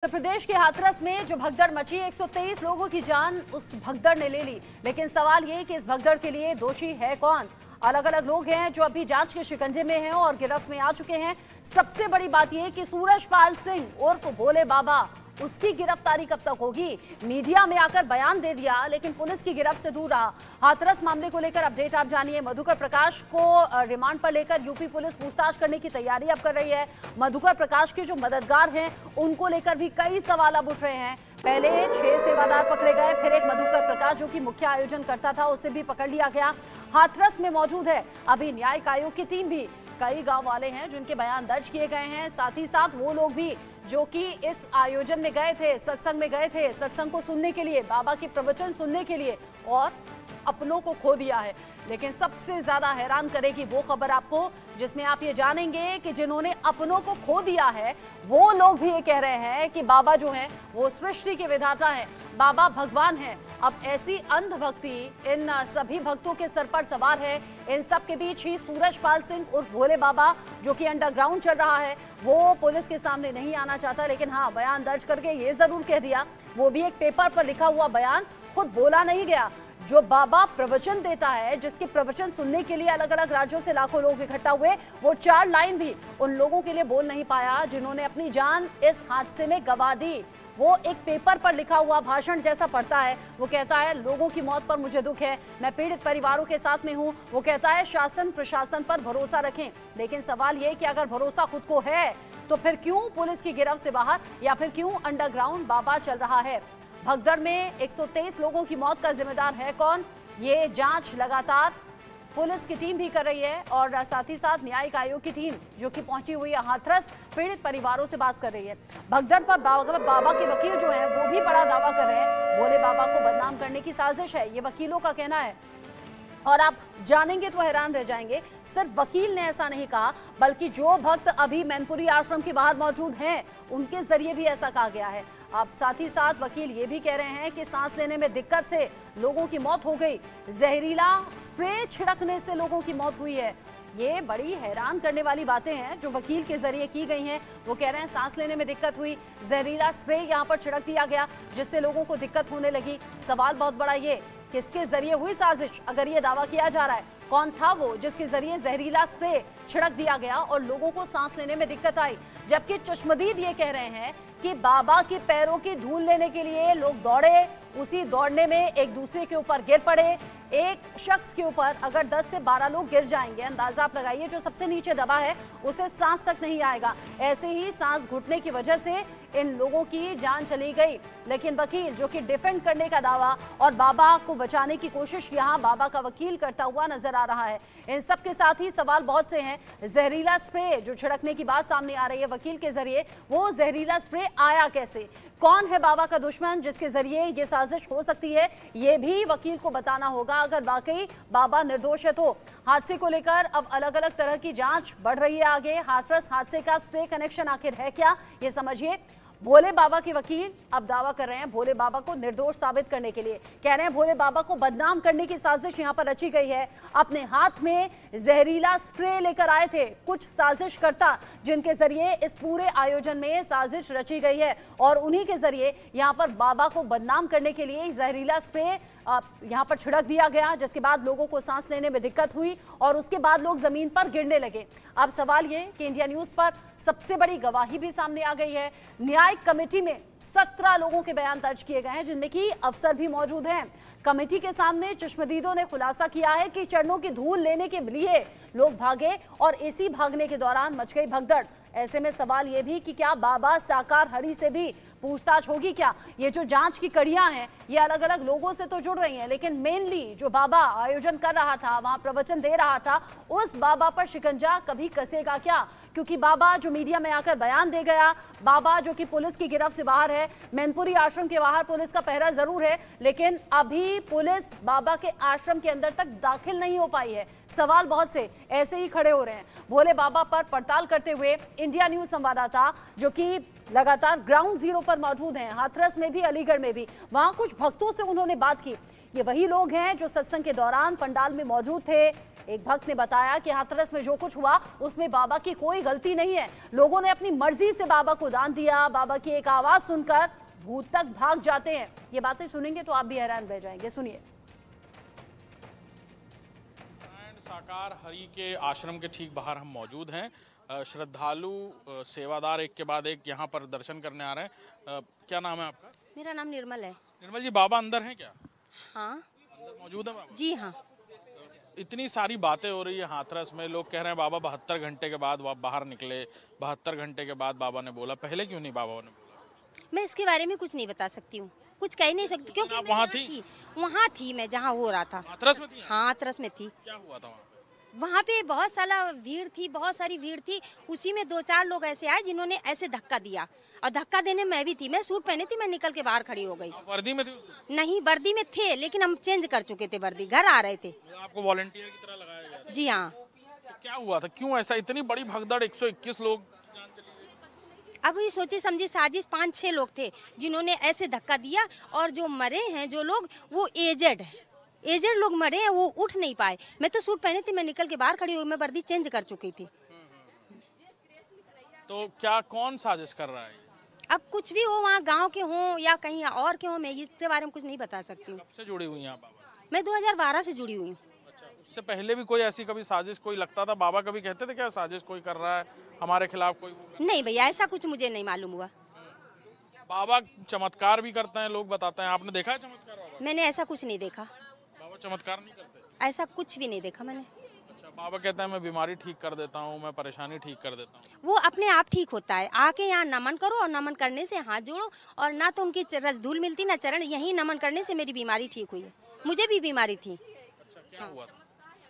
उत्तर प्रदेश के हाथरस में जो भगदड़ मची, 123 लोगों की जान उस भगदड़ ने ले ली। लेकिन सवाल ये कि इस भगदड़ के लिए दोषी है कौन? अलग अलग लोग हैं जो अभी जांच के शिकंजे में हैं और गिरफ्त में आ चुके हैं। सबसे बड़ी बात यह कि सूरजपाल सिंह उर्फ भोले बाबा, उसकी गिरफ्तारी कब तक होगी? मीडिया में आकर बयान दे दिया लेकिन पुलिस की गिरफ्त से दूर रहा। हाथरस मामले को लेकर अपडेट आप जानिए। मधुकर प्रकाश को रिमांड पर लेकर यूपी पुलिस पूछताछ करने की तैयारी अब कर रही है। मधुकर प्रकाश के जो मददगार हैं उनको लेकर भी कई सवाल अब उठ रहे हैं। पहले 6 सेवादार पकड़े गए, फिर एक मधुकर प्रकाश जो कि मुख्य आयोजन करता था उसे भी पकड़ लिया गया। हाथरस में मौजूद है अभी न्यायिक आयोग की टीम भी। कई गांव वाले हैं जिनके बयान दर्ज किए गए हैं, साथ ही साथ वो लोग भी जो कि इस आयोजन में गए थे, सत्संग में गए थे, सत्संग को सुनने के लिए, बाबा के प्रवचन सुनने के लिए, और अपनों को खो दिया है। लेकिन सबसे ज्यादा हैरान करेगी वो खबर आपको जिसमें आप ये जानेंगे कि जिन्होंने अपनों को खो दिया है वो लोग भी ये कह रहे हैं कि बाबा जो हैं वो सृष्टि के विधाता हैं, बाबा भगवान हैं। अब ऐसी अंधभक्ति इन सभी भक्तों के सर पर सवार है। इन सब के बीच ही सूरजपाल सिंह उर्फ भोले बाबा जो कि अंडरग्राउंड चल रहा है, वो पुलिस के सामने नहीं आना चाहता, लेकिन हाँ, बयान दर्ज करके ये जरूर कह दिया, वो भी एक पेपर पर लिखा हुआ बयान, खुद बोला नहीं गया। जो बाबा प्रवचन देता है, जिसके प्रवचन सुनने के लिए अलग अलग राज्यों से लाखों लोग इकट्ठा हुए, वो 4 लाइन भी उन लोगों के लिए बोल नहीं पाया जिन्होंने अपनी जान इस हादसे में गंवा दी। वो एक पेपर पर लिखा हुआ भाषण जैसा पढ़ता है। वो कहता है लोगों की मौत पर मुझे दुख है, मैं पीड़ित परिवारों के साथ में हूं। वो कहता है शासन प्रशासन पर भरोसा रखें। लेकिन सवाल ये कि अगर भरोसा खुद को है तो फिर क्यों पुलिस की गिरफ्त से बाहर, या फिर क्यों अंडरग्राउंड बाबा चल रहा है? भगदड़ में 123 लोगों की मौत का जिम्मेदार है कौन? ये जांच लगातार पुलिस की टीम भी कर रही है और साथ ही साथ न्यायिक आयोग की टीम जो कि पहुंची हुई है हाथरस, पीड़ित परिवारों से बात कर रही है। भगदड़ पर बाबा के वकील जो है वो भी बड़ा दावा कर रहे हैं, भोले बाबा को बदनाम करने की साजिश है, ये वकीलों का कहना है। और आप जानेंगे तो हैरान रह जाएंगे, सिर्फ वकील ने ऐसा नहीं कहा बल्कि जो भक्त अभी मैनपुरी आश्रम के बाहर मौजूद हैं उनके जरिए भी ऐसा कहा गया है। अब साथ ही साथ वकील ये भी कह रहे हैं कि सांस लेने में दिक्कत से लोगों की मौत हो गई, जहरीला स्प्रे छिड़कने से लोगों की मौत हुई है। ये बड़ी हैरान करने वाली बातें हैं जो वकील के जरिए की गई हैं। वो कह रहे हैं सांस लेने में दिक्कत हुई, जहरीला स्प्रे यहाँ पर छिड़क दिया गया जिससे लोगों को दिक्कत होने लगी। सवाल बहुत बड़ा ये, किसके जरिए हुई साजिश? अगर ये दावा किया जा रहा है, कौन था वो जिसके जरिए जहरीला स्प्रे छिड़क दिया गया और लोगों को सांस लेने में दिक्कत आई? जबकि चश्मदीद ये कह रहे हैं कि बाबा के पैरों की धूल लेने के लिए लोग दौड़े, उसी दौड़ने में एक दूसरे के ऊपर गिर पड़े। एक शख्स के ऊपर अगर 10 से 12 लोग गिर जाएंगे, अंदाजा आप लगाइए, जो सबसे नीचे दबा है उसे सांस तक नहीं आएगा। ऐसे ही सांस घुटने की वजह से इन लोगों की जान चली गई। लेकिन वकील जो कि डिफेंड करने का दावा और बाबा को बचाने की कोशिश यहाँ बाबा का वकील करता हुआ नजर आ रहा है। इन सब के साथ ही सवाल बहुत से हैं। जहरीला स्प्रे जो छिड़कने की बात सामने आ रही है वकील के जरिए, वो जहरीला स्प्रे आया कैसे? कौन है बाबा का दुश्मन जिसके जरिए ये साजिश हो सकती है? ये भी वकील को बताना होगा अगर वाकई बाबा निर्दोष है तो। हादसे को लेकर अब अलग अलग तरह की जांच बढ़ रही है आगे। हाथरस हादसे का स्प्रे कनेक्शन आखिर है क्या, ये समझिए। भोले बाबा के वकील अब दावा कर रहे हैं भोले बाबा को निर्दोष साबित करने के लिए। कह रहे हैं भोले बाबा को बदनाम करने की साजिश यहां पर रची गई है। अपने हाथ में जहरीला स्प्रे लेकर आए थे कुछ साजिशकर्ता जिनके जरिए इस पूरे आयोजन में साजिश रची गई है और उन्हीं के जरिए यहां पर बाबा को बदनाम करने के लिए जहरीला स्प्रे यहां पर छिड़क दिया गया, जिसके बाद लोगों को सांस लेने में दिक्कत हुई और उसके बाद लोग जमीन पर गिरने लगे। अब सवाल ये कि इंडिया न्यूज पर सबसे बड़ी गवाही भी सामने आ गई है। न्यायिक कमेटी में 17 लोगों के बयान दर्ज किए गए हैं जिनमें कि अफसर भी मौजूद हैं। कमेटी के सामने चश्मदीदों ने खुलासा किया है कि चरणों की धूल लेने के लिए लोग भागे और इसी भागने के दौरान मच गई भगदड़। ऐसे में सवाल यह भी कि क्या बाबा साकार हरि से भी पूछताछ होगी क्या? ये जो जांच की कड़ियां हैं ये अलग अलग लोगों से तो जुड़ रही हैं, लेकिन मेनली जो बाबा आयोजन कर रहा था, वहां प्रवचन दे रहा था, उस बाबा पर शिकंजा कभी कसेगा क्या? क्योंकि बाबा जो मीडिया में आकर बयान दे गया, बाबा जो कि पुलिस की गिरफ्त से बाहर है, मैनपुरी आश्रम के बाहर पुलिस का पहरा जरूर है, लेकिन अभी पुलिस बाबा के आश्रम के अंदर तक दाखिल नहीं हो पाई है। सवाल बहुत से ऐसे ही खड़े हो रहे हैं। भोले बाबा पर पड़ताल करते हुए इंडिया न्यूज संवाददाता जो कि लगातार ग्राउंड जीरो पर मौजूद हैं, हाथरस में भी, अलीगढ़ में भी। वहां कुछ भक्तों से उन्होंने बात की। ये वही लोग हैं जो सत्संग के दौरान पंडाल में मौजूद थे। एक भक्त ने बताया कि हाथरस में जो कुछ हुआ उसमें बाबा की कोई गलती नहीं है। लोगों ने अपनी मर्जी से बाबा को दान दिया। बाबा की एक आवाज सुनकर भूत तक भाग जाते हैं। ये बातें सुनेंगे तो आप भी हैरान रह जाएंगे। सुनिए। साकार हरि के आश्रम के ठीक बाहर हम मौजूद हैं। श्रद्धालु सेवादार एक के बाद एक यहाँ पर दर्शन करने आ रहे हैं। क्या नाम है आपका? मेरा नाम निर्मल है। निर्मल जी, बाबा अंदर हैं क्या? हाँ, अंदर मौजूद है बाबा? जी हाँ। इतनी सारी बातें हो रही है हाथरस में, लोग कह रहे हैं बाबा 72 घंटे के बाद बाहर निकले, 72 घंटे के बाद बाबा ने बोला। पहले क्यों नहीं बाबा ने बोला? मैं इसके बारे में कुछ नहीं बता सकती हूँ, कुछ कह नहीं सकती, क्योंकि आप मैं वहाँ वहाँ थी मैं जहाँ हो रहा था। हाथरस में थी? हाँ, हाथरस में थी। क्या हुआ था वहाँ? वहाँ पे बहुत सारा भीड़ थी, बहुत सारी भीड़ थी। उसी में 2-4 लोग ऐसे आए जिन्होंने ऐसे धक्का दिया, और धक्का देने मैं भी थी। मैं सूट पहनी थी, मैं निकल के बाहर खड़ी हो गई। आप वर्दी में थी? नहीं, वर्दी में थे, लेकिन हम चेंज कर चुके थे वर्दी, घर आ रहे थे। आपको वॉलंटियर की तरह लगाया गया? जी हाँ। तो क्या हुआ था, क्यों ऐसा इतनी बड़ी भगदड़? 121 लोग जान चली गई। अब ये सोचिए समझिए, साजिश 5-6 लोग थे जिन्होंने ऐसे धक्का दिया, और जो मरे हैं जो लोग वो एजेड लोग मरे हैं, वो उठ नहीं पाए। मैं तो सूट पहने थी, मैं निकल के बाहर खड़ी हुई, मैं वर्दी चेंज कर चुकी थी। तो क्या कौन साजिश कर रहा है? अब कुछ भी हो, वहाँ गांव के हों या कहीं और के हों, मैं इसके बारे में कुछ नहीं बता सकती हूँ। कब से जुड़ी हुई हैं आप बाबा से? मैं 2012 से जुड़ी हुई हूँ। अच्छा, उससे पहले भी कोई ऐसी कभी साजिश कोई लगता था? बाबा कभी कहते थे क्या साजिश कोई कर रहा है हमारे खिलाफ कोई? नहीं भैया, ऐसा कुछ मुझे नहीं मालूम हुआ। बाबा चमत्कार भी करते हैं, लोग बताते हैं। आपने देखा है चमत्कार बाबा? मैंने ऐसा कुछ नहीं देखा, बाबा चमत्कार नहीं करते? ऐसा कुछ भी नहीं देखा मैंने। अच्छा, बाबा कहते हैं मैं बीमारी ठीक कर देता हूँ, मैं परेशानी ठीक कर देता हूँ। वो अपने आप ठीक होता है। आके यहाँ नमन करो, और नमन करने से हाथ जोड़ो, और ना तो उनकी रसधूल मिलती ना चरण। यही नमन करने से मेरी बीमारी ठीक हुई है। मुझे भी बीमारी थी। अच्छा, क्या हुआ था?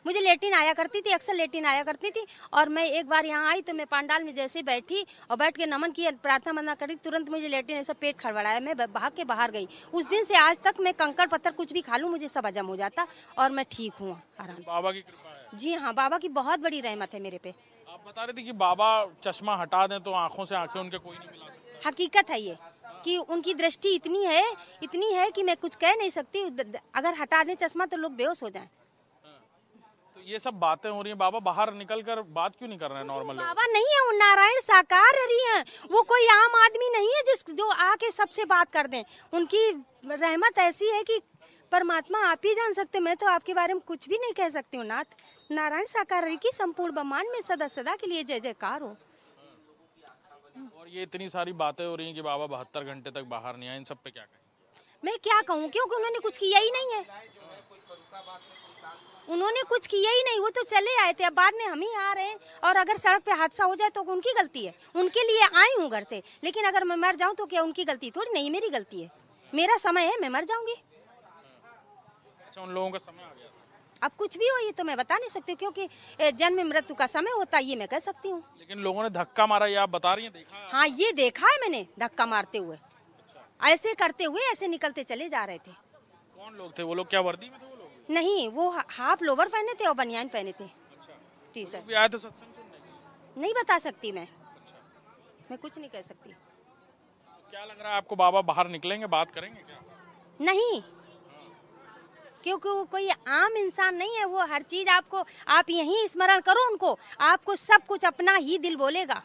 मुझे लेटिन आया करती थी, अक्सर लेटिन आया करती थी। और मैं एक बार यहाँ आई तो मैं पंडाल में जैसे बैठी और बैठ के नमन किया, प्रार्थना बंदना करी, तुरंत मुझे लेटिन ऐसा पेट खड़बड़ाया, मैं भाग के बाहर गई। उस दिन से आज तक मैं कंकड़ पत्थर कुछ भी खा लूँ, मुझे सब हजम हो जाता, और मैं ठीक हूँ आराम से। बाबा की कृपा है? जी हाँ, बाबा की बहुत बड़ी रहमत है मेरे पे। आप बता रही थी कि बाबा चश्मा हटा दें तो आंखों से आंखें उनके कोई नहीं मिला सकता। हकीकत है ये कि उनकी दृष्टि इतनी है कि मैं कुछ कह नहीं सकती। अगर हटा दें चश्मा तो लोग बेहोश हो जाएं। तो ये सब बातें हो रही हैं, बाबा बाहर निकल कर बात क्यों नहीं कर रहे हैं नॉर्मल लोग? बाबा नहीं है, वो नारायण साकार हरि हैं। वो कोई आम आदमी नहीं है जो आके सबसे बात कर दें। उनकी रहमत ऐसी है कि परमात्मा आप ही जान सकते। मैं तो आपके बारे में कुछ भी नहीं कह सकती हूँ। नाथ नारायण साकार हरि की संपूर्ण ब्रह्मांड में सदा सदा के लिए जय जयकार हो। और ये इतनी सारी बातें हो रही हैं कि बाबा 72 घंटे तक बाहर नहीं आए, इन सब पे क्या कहें? मैं क्या कहूँ, क्योंकि उन्होंने कुछ किया ही नहीं है। उन्होंने कुछ किया ही नहीं, वो तो चले आए थे। अब बाद में हम ही आ रहे हैं, और अगर सड़क पे हादसा हो जाए तो उनकी गलती है। उनके लिए आई हूँ घर से, लेकिन अगर मैं मर जाऊँ तो क्या उनकी गलती? थोड़ी नहीं, मेरी गलती है। मेरा समय है, मैं मर जाऊंगी। अच्छा, उन लोगों का समय आ गया था। अब कुछ भी हो ये तो मैं बता नहीं सकती, क्योंकि जन्म मृत्यु का समय होता है, ये मैं कह सकती हूँ। लेकिन लोगों ने धक्का मारा, ये आप बता रही हैं, देखा है? हाँ, ये देखा है मैंने, धक्का मारते हुए, ऐसे करते हुए ऐसे निकलते चले जा रहे थे। कौन लोग थे वो लोग? क्या वर्दी में थे वो लोग? नहीं, वो हाफ लोवर पहने थे और बनियान पहने थे। जी सर। भी आए थे सत्संग सुनने? नहीं बता सकती मैं कुछ नहीं कह सकती। तो क्या लग रहा है आपको, बाबा बाहर निकलेंगे, बात करेंगे क्या? नहीं, क्योंकि वो कोई आम इंसान नहीं है। वो हर चीज आपको, आप यहीं स्मरण करो उनको, आपको सब कुछ अपना ही दिल बोलेगा।